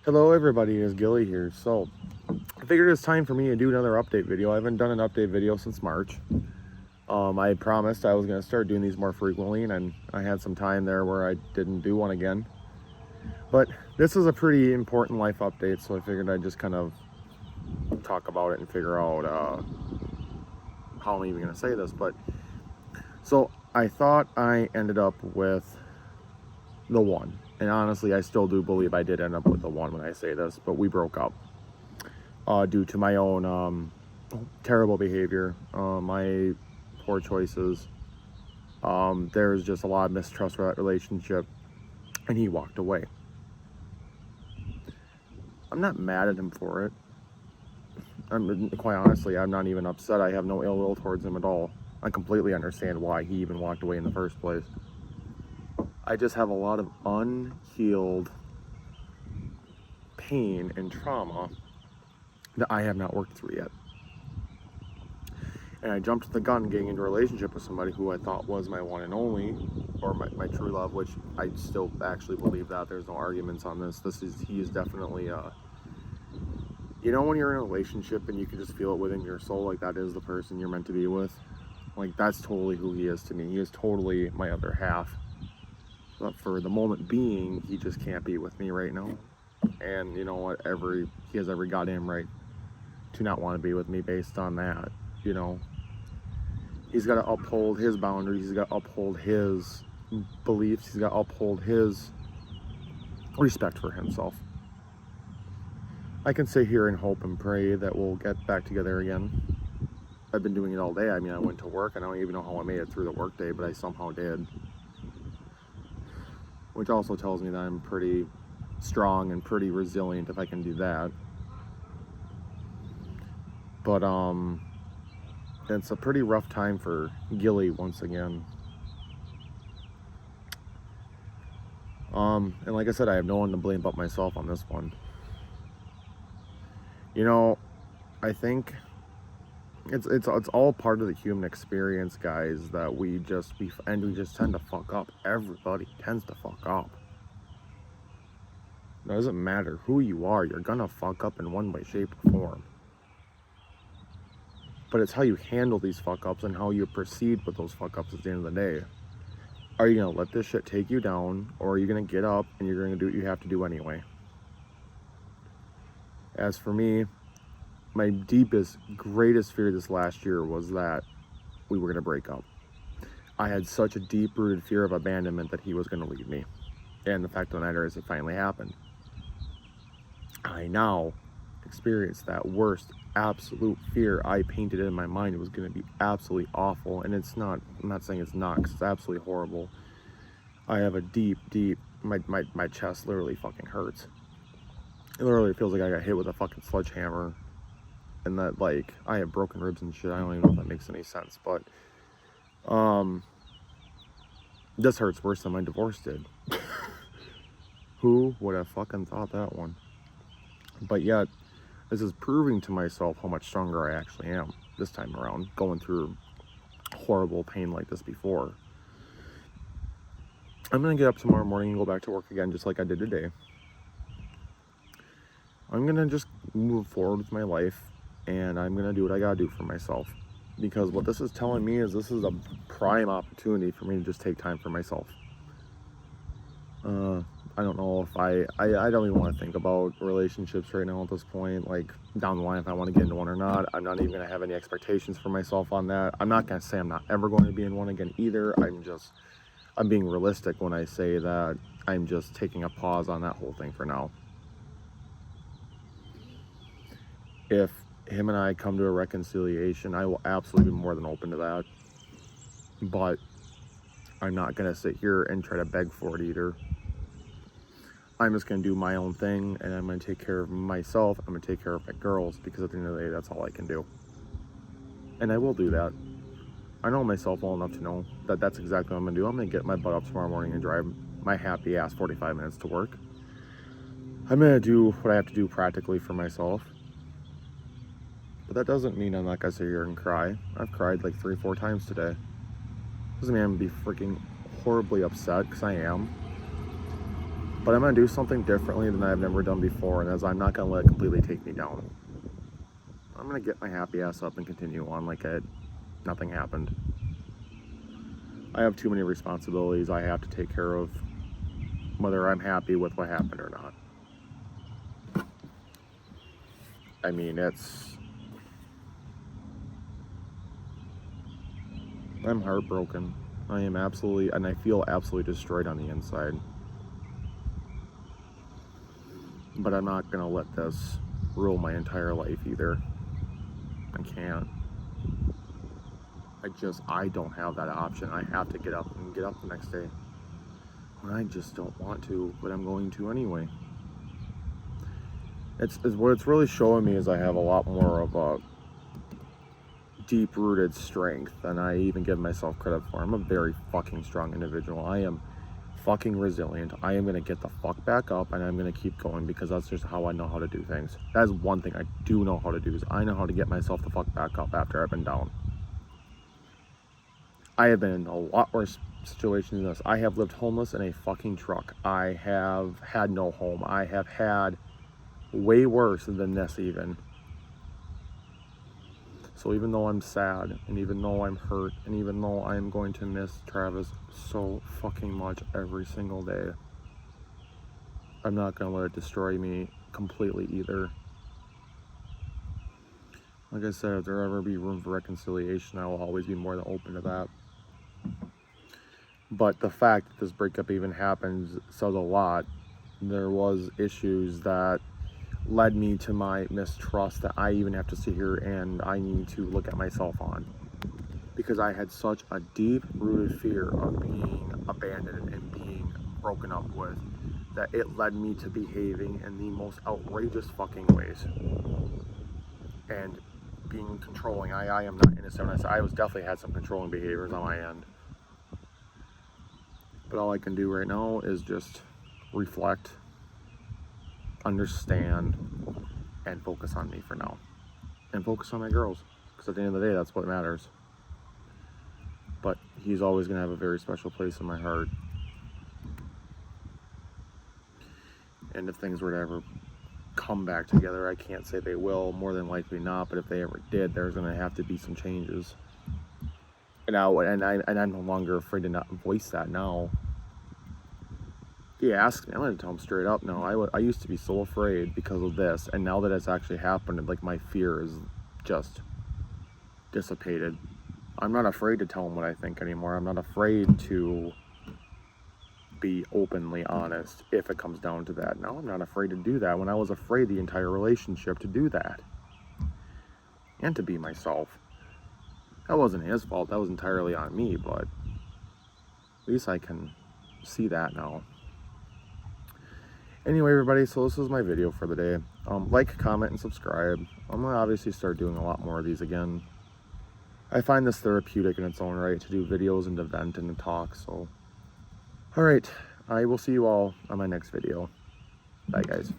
Hello everybody, it's Gilly here. So, I figured it's time for me to do another update video. I haven't done an update video since March. I promised I was going to start doing these more frequently, and I had some time there where I didn't do one again. But this is a pretty important life update, so I figured I'd just kind of talk about it and figure out how I'm even going to say this. So I thought I ended up with the one. And honestly, I still do believe I did end up with the one when I say this, but we broke up due to my own terrible behavior, my poor choices. There was just a lot of mistrust for that relationship, and he walked away. I'm not mad at him for it. Quite honestly, I'm not even upset. I have no ill will towards him at all. I completely understand why he even walked away in the first place. I just have a lot of unhealed pain and trauma that I have not worked through yet. And I jumped the gun getting into a relationship with somebody who I thought was my one and only, or my true love, which I still actually believe that. There's no arguments on this. He is definitely, you know, when you're in a relationship and you can just feel it within your soul, like that is the person you're meant to be with. Like, that's totally who he is to me. He is totally my other half. But for the moment being, he just can't be with me right now. And you know what? He has every goddamn right to not want to be with me based on that. You know, he's got to uphold his boundaries. He's got to uphold his beliefs. He's got to uphold his respect for himself. I can sit here and hope and pray that we'll get back together again. I've been doing it all day. I mean, I went to work. I don't even know how I made it through the workday, but I somehow did. Which also tells me that I'm pretty strong and pretty resilient if I can do that. But it's a pretty rough time for Gilly once again. And like I said, I have no one to blame but myself on this one. You know, I think it's all part of the human experience, guys, that we just tend to fuck up. Everybody tends to fuck up. It doesn't matter who you are, you're gonna fuck up in one way, shape, or form. But it's how you handle these fuck ups and how you proceed with those fuck ups at the end of the day. Are you gonna let this shit take you down, or are you gonna get up and you're gonna do what you have to do anyway? As for me, my deepest, greatest fear this last year was that we were gonna break up. I had such a deep-rooted fear of abandonment that he was gonna leave me. And the fact of the matter is, it finally happened. I now experience that worst absolute fear I painted in my mind. It was going to be absolutely awful, and it's not. I'm not saying it's not, because it's absolutely horrible. I have a deep my chest literally fucking hurts. It literally feels like I got hit with a fucking sledgehammer, and that, like, I have broken ribs and shit. I don't even know if that makes any sense, but this hurts worse than my divorce did. Who would have fucking thought that one? But yet, this is proving to myself how much stronger I actually am this time around, going through horrible pain like this before. I'm going to get up tomorrow morning and go back to work again, just like I did today. I'm going to just move forward with my life, and I'm going to do what I got to do for myself. Because what this is telling me is this is a prime opportunity for me to just take time for myself. I don't know if I don't even want to think about relationships right now at this point, like down the line if I want to get into one or not. I'm not even going to have any expectations for myself on that. I'm not going to say I'm not ever going to be in one again either. I'm being realistic when I say that I'm just taking a pause on that whole thing for now. If him and I come to a reconciliation, I will absolutely be more than open to that. But I'm not going to sit here and try to beg for it either. I'm just going to do my own thing, and I'm going to take care of myself. I'm going to take care of my girls, because at the end of the day, that's all I can do. And I will do that. I know myself well enough to know that that's exactly what I'm going to do. I'm going to get my butt up tomorrow morning and drive my happy ass 45 minutes to work. I'm going to do what I have to do practically for myself. But that doesn't mean I'm not going to sit here and cry. I've cried like 3-4 times today. Doesn't mean I'm going to be freaking horribly upset, because I am. But I'm going to do something differently than I've never done before, and as I'm not going to let it completely take me down. I'm going to get my happy ass up and continue on like nothing happened. I have too many responsibilities I have to take care of, whether I'm happy with what happened or not. I mean, I'm heartbroken. I am absolutely, and I feel absolutely destroyed on the inside. But I'm not gonna let this rule my entire life either. I can't. I don't have that option. I have to get up the next day. When I just don't want to, but I'm going to anyway. It's what it's really showing me is I have a lot more of a deep-rooted strength than I even give myself credit for. I'm a very fucking strong individual. I am fucking resilient. I am gonna get the fuck back up, and I'm gonna keep going, because that's just how I know how to do things. That is one thing I do know how to do, is I know how to get myself the fuck back up after I've been down. I have been in a lot worse situations than this. I have lived homeless in a fucking truck. I have had no home. I have had way worse than this even. So even though I'm sad, and even though I'm hurt, and even though I'm going to miss Travis so fucking much every single day, I'm not going to let it destroy me completely either. Like I said, if there ever be room for reconciliation, I will always be more than open to that. But the fact that this breakup even happens says a lot. There was issues that led me to my mistrust that I even have to sit here and I need to look at myself on. Because I had such a deep-rooted fear of being abandoned and being broken up with, that it led me to behaving in the most outrageous fucking ways. And being controlling. I am not innocent. I was definitely had some controlling behaviors on my end. But all I can do right now is just reflect, understand, and focus on me for now. And focus on my girls. Because at the end of the day, that's what matters. But he's always going to have a very special place in my heart. And if things were to ever come back together, I can't say they will, more than likely not, but if they ever did, there's going to have to be some changes. And I'm no longer afraid to not voice that now. He asked me, I'm going to tell him straight up now. I used to be so afraid because of this, and now that it's actually happened, like, my fear is just dissipated. I'm not afraid to tell him what I think anymore. I'm not afraid to be openly honest if it comes down to that. Now I'm not afraid to do that, when I was afraid the entire relationship to do that. And to be myself. That wasn't his fault, that was entirely on me, but at least I can see that now. Anyway, everybody, so this is my video for the day. Like, comment, and subscribe. I'm going to obviously start doing a lot more of these again. I find this therapeutic in its own right to do videos and to vent and to talk, so. Alright, I will see you all on my next video. Bye, guys.